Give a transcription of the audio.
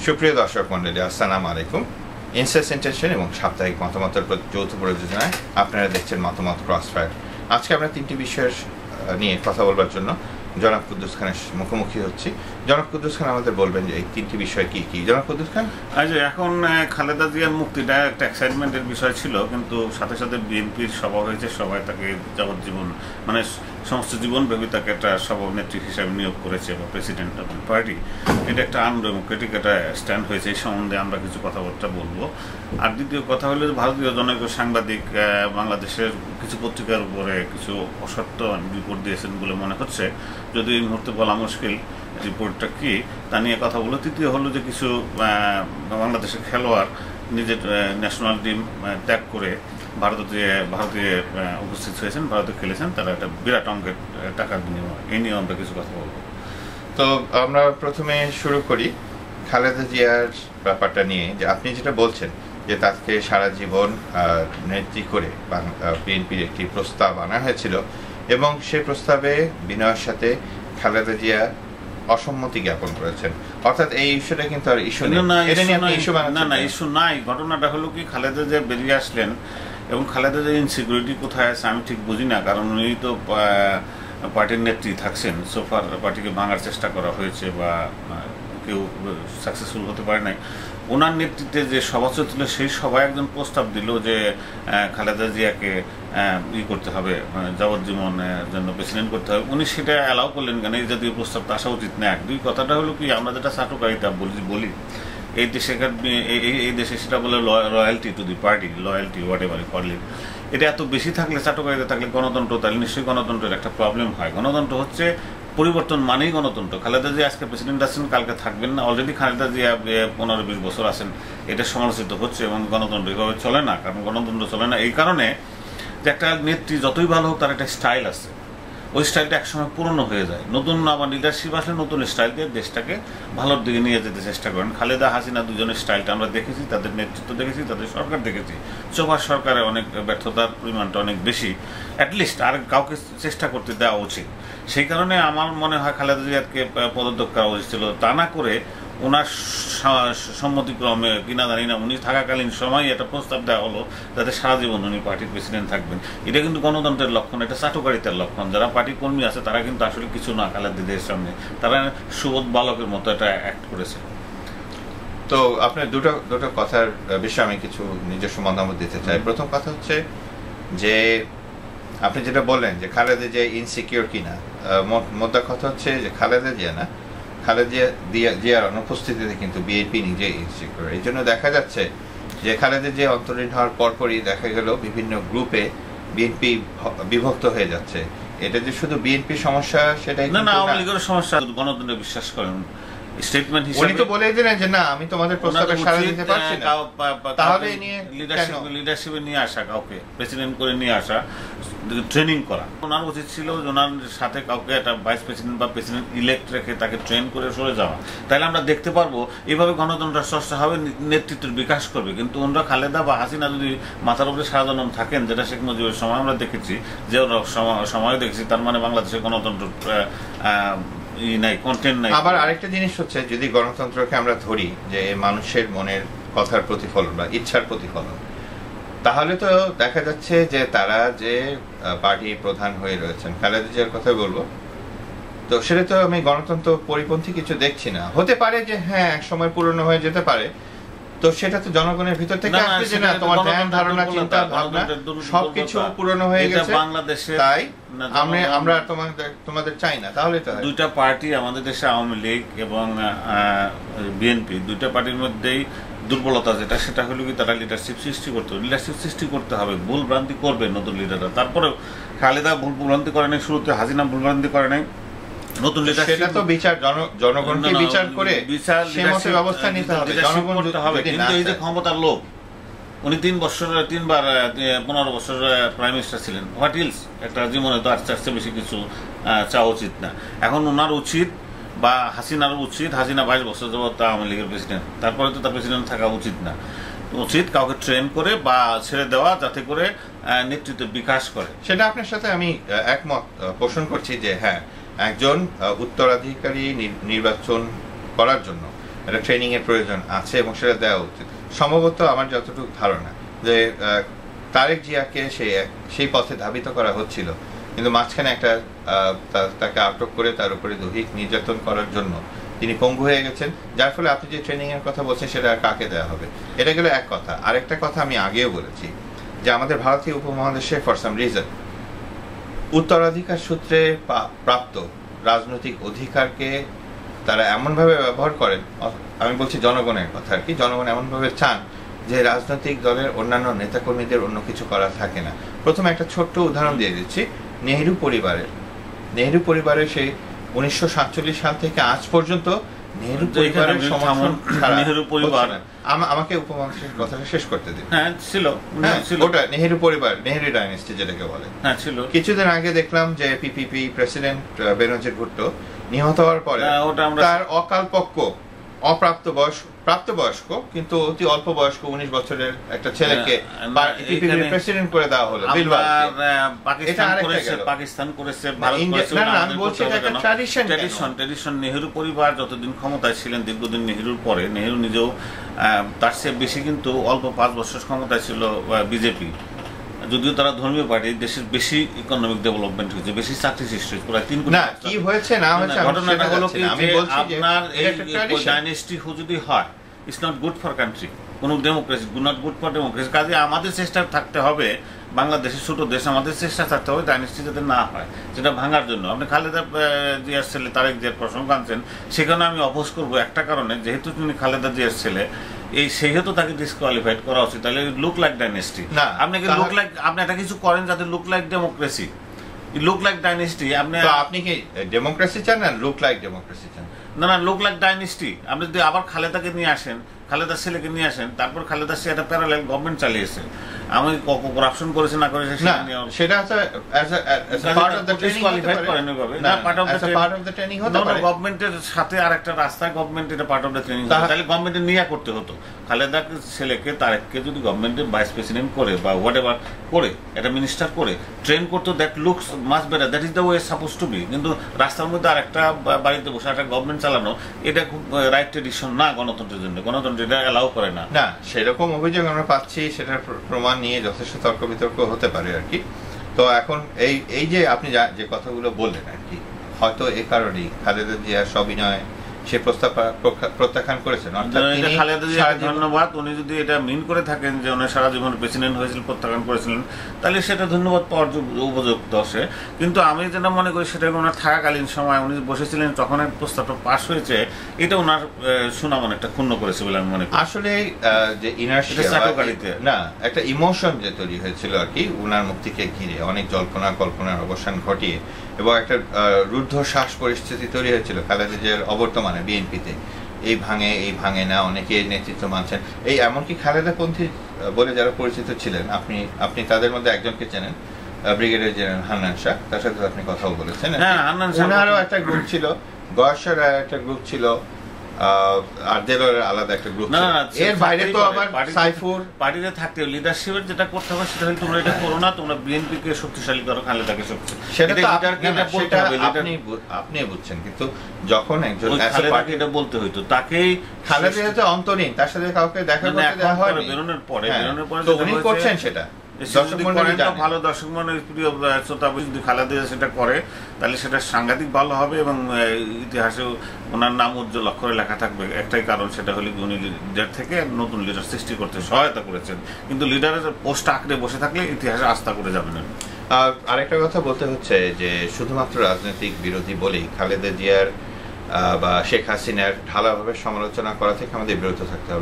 সুপ্রিয় দর্শক মণ্ডলী, আসসালামু আলাইকুম। ইনসাইটস ইন্টেনশন এবং সাপ্তাহিক মতামতের যৌথ প্রযোজনায় আপনারা দেখছেন মতামত ক্রসফায়ার। আজকে আমরা তিনটি বিষয়ের নিয়ে কথা বলবার জন্য জনাব কুদ্দুস খানের মুখোমুখি হচ্ছি। জনাব কুদ্দুস খান আমাদের বলবেন যে এই তিনটি বিষয় কি কি। জনাব কুদ্দুস খান, এখন খালেদা জিয়ার মুক্তিটা একটা এক্সাইটমেন্টের বিষয় ছিল, কিন্তু সাথে সাথে বিএনপির সভা হয়েছে, সবাই তাকে যাবজ্জীবন মানে সমস্ত জীবনব্যাপী তাকে একটা সভানেত্রী হিসাবে নিয়োগ করেছে বা প্রেসিডেন্ট অফ পার্টি। এটা একটা আনডেমোক্রেটিক একটা স্ট্যান্ড হয়েছে, এই সম্বন্ধে আমরা কিছু কথাবার্তা বলবো। আর দ্বিতীয় কথা হলো ভারতীয় জনৈক সাংবাদিক বাংলাদেশের কিছু পত্রিকার উপরে কিছু অসত্য রিপোর্ট দিয়েছেন বলে মনে হচ্ছে, যদি এই মুহূর্তে বলা মুশকিল রিপোর্টটা কি তা নিয়ে কথা বলো। তৃতীয় হলো যে কিছু বাংলাদেশের খেলোয়াড় নিজের ন্যাশনাল টিম ত্যাগ করে ভারতে উপস্থিত হয়েছেন, ভারতে খেলেছেন, তারা একটা বিরাট অঙ্কের টাকার বিনিময়। এই নিয়ে আমরা কিছু কথা বলবো। তো আমরা প্রথমে শুরু করি খালেদা জিয়ার ব্যাপারটা নিয়ে। যে আপনি যেটা বলছেন যে তাকে সারা জীবন নেত্রী করে বিএনপির একটি প্রস্তাব আনা হয়েছিল এবং সেই প্রস্তাবে বিনয়ের সাথে খালেদা জিয়া অসম্মতি জ্ঞাপন করেছেন, অর্থাৎ এই ইস্যুটা কিন্তু আর ইস্যু নেই। না, ইস্যু নাই। ঘটনাটা হলো কি, খালেদা জিয়া বেরিয়ে আসলেন এবং খালেদা জিয়া ইনসিকিউরিটি কোথায় আছে আমি ঠিক বুঝি না, কারণ উনি তো পার্টির নেত্রী থাকছেন। সোফার পার্টিকে ভাঙার চেষ্টা করা হয়েছে বা কেউ সাকসেসফুল হতে পারে নাই। ওনার নেতৃত্বে যে সভা চলছিল সেই সভায় একজন প্রস্তাব দিল যে খালেদা জিয়াকে করতে হবে, যাবজ্জীবনের জন্য প্রেসিডেন্ট করতে হবে। উনি সেটা অ্যালাউ করলেন কেন? এই জাতীয় প্রস্তাবটা আসা উচিত না। দুই কথাটা হলো কি, আমরা যেটা চাটুকারিতা বলি এই দেশে সেটা বলে loyalty to the party, loyalty what ever Parli. এটা এত বেশি থাকলে, চাটুকারিতা থাকলে গণতন্ত্র, তাহলে নিশ্চয়ই গণতন্ত্রের একটা প্রবলেম হয়। গণতন্ত্র হচ্ছে পরিবর্তন মানেই গণতন্ত্র। খালেদা জিয়া আজকে প্রেসিডেন্ট আছেন, কালকে থাকবেন না। অলরেডি খালেদা জিয়া 15-20 বছর আছেন, এটা সমালোচিত হচ্ছে এবং গণতন্ত্র এভাবে চলে না। কারণ গণতন্ত্র চলে না এই কারণে যে একটা নেত্রী যতই ভালো হোক তার একটা স্টাইল আছে, ওই স্টাইলটা একসময় পুরনো হয়ে যায়। নতুন আবার লিডারশিপ আসলে নতুন স্টাইল দিয়ে দেশটাকে ভালোর দিকে নিয়ে যেতে চেষ্টা করেন। খালেদা হাসিনা দুজনের স্টাইলটা আমরা দেখেছি, তাদের নেতৃত্ব দেখেছি, তাদের সরকার দেখেছি। চোপার সরকারে অনেক ব্যর্থতার পরিমাণটা অনেক বেশি। অ্যাটলিস্ট আর কাউকে চেষ্টা করতে দেওয়া উচিত। সেই কারণে আমার মনে হয় খালেদা জিয়াকে পদত্যাগ করা উচিত ছিল। তা না করে ওনার সম্মতিক্রমে কিনা জানি না, উনি থাকাকালীন সময় একটা প্রস্তাব দেওয়া হলো যাতে সারা জীবন উনি পার্টির প্রেসিডেন্ট থাকবেন। এটা কিন্তু গণতন্ত্রের লক্ষণ, এটা চাটুকারিতার লক্ষণ। যারা পার্টি কর্মী আছে তারা কিন্তু আসলে কিছু না খালেদাদের সামনে, তারা সুবোধ বালকের মতো এটা অ্যাক্ট করেছে। তো আপনার দুটো কথার বিষয়ে আমি কিছু নিজস্ব মতামত দিতে চাই। প্রথম কথা হচ্ছে যে আপনি যেটা বললেন যে খালেদা জিয়া ইনসিকিউর কিনা, মোদ্দা কথা হচ্ছে যে খালেদা জিয়া না, খালেদা জিয়ার অনুপস্থিতিতে কিন্তু বিএনপি নিজে ইনসিকিউর। এই জন্য দেখা যাচ্ছে যে খালেদা জিয়া অন্তরীণ হওয়ার পরপরই দেখা গেল বিভিন্ন গ্রুপে বিএনপি বিভক্ত হয়ে যাচ্ছে। এটা যে শুধু বিএনপির সমস্যা সেটাই না, আওয়ামী লীগের সমস্যা। গণতন্ত্রে বিশ্বাস করেন স্টেটমেন্ট হিসেবে উনি তো বলে দিলেন যে না, আমি তোমাদের প্রস্তাবে সাড়া দিতে পারছি না। তাহলে নিয়ে লিডারশিপে নিয়ে আসা, কাউকে প্রেসিডেন্ট করে নিয়ে আসা, ট্রেনিং করা। ওনার উচিত ছিল ওনার সাথে কাউকে একটা ভাইস প্রেসিডেন্ট বা প্রেসিডেন্ট ইলেক্ট রেখে তাকে ট্রেন করে সরে যাওয়া। তাহলে আমরা দেখতে পারবো এইভাবে গণতন্ত্রের চর্চা হবে, নেতৃত্বের বিকাশ করবে। কিন্তু ওনারা খালেদা বা হাসিনা যদি মাথার উপরে সারা জনম থাকেন, যেটা শেখ মুজিবের সময় আমরা দেখেছি, যে সময় দেখেছি, তার মানে বাংলাদেশের গণতন্ত্র আবার আরেকটা জিনিস হচ্ছে, যদি গণতন্ত্রকে আমরা ধরি যে মানুষের মনের কথার প্রতিফলন বা ইচ্ছার প্রতিফলন, তাহলে তো দেখা যাচ্ছে যে তারা যে পার্টি প্রধান হয়ে রয়েছেন, খালেদা জিয়ার কথা বলবো, তো সেটা তো আমি গণতন্ত্র পরিপন্থী কিছু দেখছি না। হতে পারে যে হ্যাঁ এক সময় পুরনো হয়ে যেতে পারে, তো সেটা তো জনগণের ভিতর থেকে আসছে যে না, তোমার ধ্যান ধারণা চিন্তা ভাবনা সবকিছু পুরনো হয়ে গেছে, বাংলাদেশে তাই আমরা তোমাদের চাই না। তাহলে তো দুইটা পার্টি আমাদের দেশে, আওয়ামী লীগ এবং বিএনপি, দুইটা পার্টির মধ্যেই দুর্বলতা যেটা, সেটা হলো কি তারা লিডারশিপ সৃষ্টি করতে হবে। ভুল ভ্রান্তি করবে নতুন লিডাররা। তারপরেও খালেদা ভুল ভ্রান্তি করে নাই, শুরুতে হাসিনা ভুল ভ্রান্তি করে নাই। নতুন সেটা তো বিচার, জনগণকে বিচার করে সেই মতো ব্যবস্থা নিতে হবে, জনগণ করতে হবে। কিন্তু এই যে ক্ষমতার লোভ, উনি 3 বার 15 বছর প্রাইম মিনিস্টার ছিলেন। হোয়াট ইলস, একটা জীবনে তো আর চার বেশি কিছু চাওয়া উচিত না। এখন ওনার উচিত বা হাসিনার উচিত, হাসিনা 22 বছর যাবত আওয়ামী লীগের প্রেসিডেন্ট, তারপরে তো তার প্রেসিডেন্ট থাকা উচিত না। উচিত কাউকে ট্রেন করে বা ছেড়ে দেওয়া, যাতে করে নেতৃত্ব বিকাশ করে। সেটা আপনার সাথে আমি একমত পোষণ করছি যে হ্যাঁ, একজন উত্তরাধিকারী নির্বাচন করার জন্য একটা ট্রেনিং এর প্রয়োজন আছে এবং সেটা দেওয়া উচিত। সম্ভবত আমার যতটুকু ধারণা যে তারেক জিয়াকে সেই পথে ধাবিত করা হচ্ছিল, কিন্তু মাঝখানে একটা তাকে আটক করে তার উপরে দৈহিক নির্যাতন করার জন্য তিনি পঙ্গু হয়ে গেছেন, যার ফলে আপনি যে ট্রেনিং এর কথা বলছেন সেটা কাকে দেওয়া হবে, এটা গেল এক কথা। আরেকটা কথা আমি আগেও বলেছি যে আমাদের ভারতীয় উপমহাদেশে ফর সাম রিজন উত্তরাধিকার সূত্রে প্রাপ্ত রাজনৈতিক অধিকারকে তারা এমনভাবে ব্যবহার করেন, আমি বলছি জনগণের কথা আর কি, জনগণ এমনভাবে চান যে রাজনৈতিক দলের অন্যান্য নেতাকর্মীদের অন্য কিছু করা থাকে না। প্রথমে একটা ছোট্ট উদাহরণ দিয়ে দিচ্ছি, নেহেরু পরিবারের সেই 1947 সাল থেকে আজ পর্যন্ত নেহেরু পরিবারের সমর্থন ছাড়া নেহেরু পরিবার, আমাকে উপমহাদেশের কথাটা শেষ করতে দিন। ছিল ওটা নেহেরু পরিবার, নেহেরু ডাইনেস্টি যেটাকে বলে, ছিল। কিছুদিন আগে দেখলাম যে পিপিপি প্রেসিডেন্ট বেনজির ভুট্টো নিহত হওয়ার পরে তার অকালপক্ষ প্রাপ্তবয়স্ক কিন্তু অতি অল্প বয়স্ক 19 বছরের একটা ছেলেকে প্রেসিডেন্ট করে দেওয়া হলো। পাকিস্তান করেছে, ট্র্যাডিশন। নেহেরু পরিবার যতদিন ক্ষমতায় ছিলেন, দীর্ঘদিন নেহেরুর পরে, নেহেরু নিজেও তার চেয়ে বেশি কিন্তু অল্প 5 বছর ক্ষমতায় ছিল বিজেপি। যদিও তারা ধর্মীয় পার্টি, দেশের বেশি ইকোনমিক ডেভেলপমেন্ট হয়েছে, বেশি চাকরি সৃষ্টি হয়েছে, প্রায় 3 কোটি। না, কি হয়েছে না হয়েছে ঘটনাটা হলো কি যে আপনার এই ডাইনেস্টি যদি হয়, it's not good for country, কোনো democracy, not good for democracy. কাজে আমাদের চেষ্টা থাকতে হবে, বাংলাদেশের ছোট দেশ, আমাদের চেষ্টা থাকতে হবে ডাইনেস্টি যাতে না হয়, সেটা ভাঙার জন্য। আপনি খালেদা জিয়ার ছেলে তারেক জিয়ার প্রসঙ্গ আনছেন, সেখানে আমি অপোজ করবো একটা কারণে, যেহেতু তিনি খালেদা জিয়ার ছেলে, সেহেতু তাকে ডিসকোয়ালিফাইড করা উচিত। তাহলে লুক লাইক ডাইনেস্টি, আপনাকে লুক লাইক, আপনি একটা কিছু করেন যাতে look like democracy, look like dynasty. আপনি কি ডেমোক্রেসি চান না লুক লাইক ডেমোক্রেসি চান? না, লুক লাইক ডাইনেস্টি। আপনি যদি আবার খালেদাকে নিয়ে আসেন, খালেদার ছেলেকে নিয়ে আসেন, তারপর খালেদার সে একটা প্যারালাল গভর্নমেন্ট চালিয়েছে, আমি করাপশন করেছে না করেছে সেটা গভর্নমেন্টের সাথে আর একটা রাস্তা, গভর্নমেন্ট এটা পার্ট অফ দ্য ট্রেনিং, তাহলে গভর্নমেন্টের নিয়ে করতে হতো। খালেদার ছেলেকে, তারেককে যদি গভর্নমেন্টের ভাইস প্রেসিডেন্ট করে বা হোয়াট এভার করে, একটা মিনিস্টার করে ট্রেন করতো, that looks much better, that is the way suppose to be. কিন্তু রাস্তার মধ্যে আর একটা বাড়িতে বসে একটা গভর্নমেন্ট চালানো, এটা খুব রাইট ট্রেডিশন না গণতন্ত্রের জন্য, গণতন্ত্র এটা অ্যালাউ করে না। না, সেরকম অভিযোগ আমরা পাচ্ছি, সেটার প্রমাণ নিয়ে যথেষ্ট তর্ক বিতর্ক হতে পারে আর কি। তো এখন এই যে আপনি যে কথাগুলো বললেন আর কি, হয়তো এই কারণেই খালেদা জিয়া সবিনয় সে প্রস্তাব প্রত্যাখ্যান করেছেন। খালেদা জিয়া ধন্যবাদ, উনি যদি এটা মিন করে থাকেন যে উনি সারা জীবন প্রেসিডেন্ট হয়েছিল, প্রত্যাখ্যান করেছিলেন, তাহলে সেটা ধন্যবাদ পাওয়ার উপযুক্ত সে। কিন্তু আমি যেটা মনে করি, সেটা ওনার থাকাকালীন সময় উনি বসেছিলেন, তখন প্রস্তাবটা পাস হয়েছে, এটা ওনার সুনাম অনেকটা ক্ষুণ্ণ করেছে বলে আমি মনে করি। আসলে যে না, একটা ইমোশন যে তৈরি হয়েছিল আর কি উনার মুক্তিকে ঘিরে, অনেক জল্পনা কল্পনার অবসান ঘটিয়ে, এবং একটা রুদ্ধশ্বাস পরিস্থিতি তৈরি হয়েছিল খালেদা জিয়ার অবর্তমানে বিএনপিতে। এই ভাঙে না, অনেকে নেতৃত্ব মানছেন, এই এমনকি খালেদা পন্থী বলে যারা পরিচিত ছিলেন, আপনি তাদের মধ্যে একজনকে চেনেন, ব্রিগেডিয়ার জেনারেল হান্নান শাহ, তার সাথে আপনি কথাও বলেছেন। ওনারও একটা গ্রুপ ছিল, গয়েশ্বর একটা গ্রুপ ছিল, আর দেলোয়ারের আলাদা একটা গ্রুপ। এর বাইরে তো আবার সাইফুর পার্টিতে থাকতে লিডারশিপের যেটা করতে হবে সেটা হলো, তোমরা এটা করো না, তোমরা বিএনপিকে শক্তিশালী করো, খালেদাকে শক্তিশালী, সেটা আপনি বুঝছেন। কিন্তু যখন একজন এটা বলতে হইতো, তাকেই খালেদা যেহেতু অন্তরীণ, তার সাথে কাউকে দেখা করতে দেওয়া হয়, বেরোনোর পরে তো উনি করছেন সেটা। ভালো দর্শক মনে প্রিয় শ্রোতা, যদি খালেদা সেটা করে তাহলে সেটা সাংঘাতিক ভালো হবে এবং ইতিহাসে ওনার নাম উজ্জ্বল অক্ষরে লেখা থাকবে। একটাই কারণ, সেটা হলে উনি লিডার থেকে নতুন লিডার সৃষ্টি করতে সহায়তা করেছেন, কিন্তু লিডারের পোস্ট আঁকড়ে বসে থাকলে ইতিহাসে আস্থা করে যাবে না। আরেকটা কথা বলতে হচ্ছে যে শুধুমাত্র রাজনৈতিক বিরোধী বলেই খালেদা জিয়ার বা শেখ হাসিনার ঢালাভাবে সমালোচনা করা থেকে আমাদের বিরত থাকতে হবে।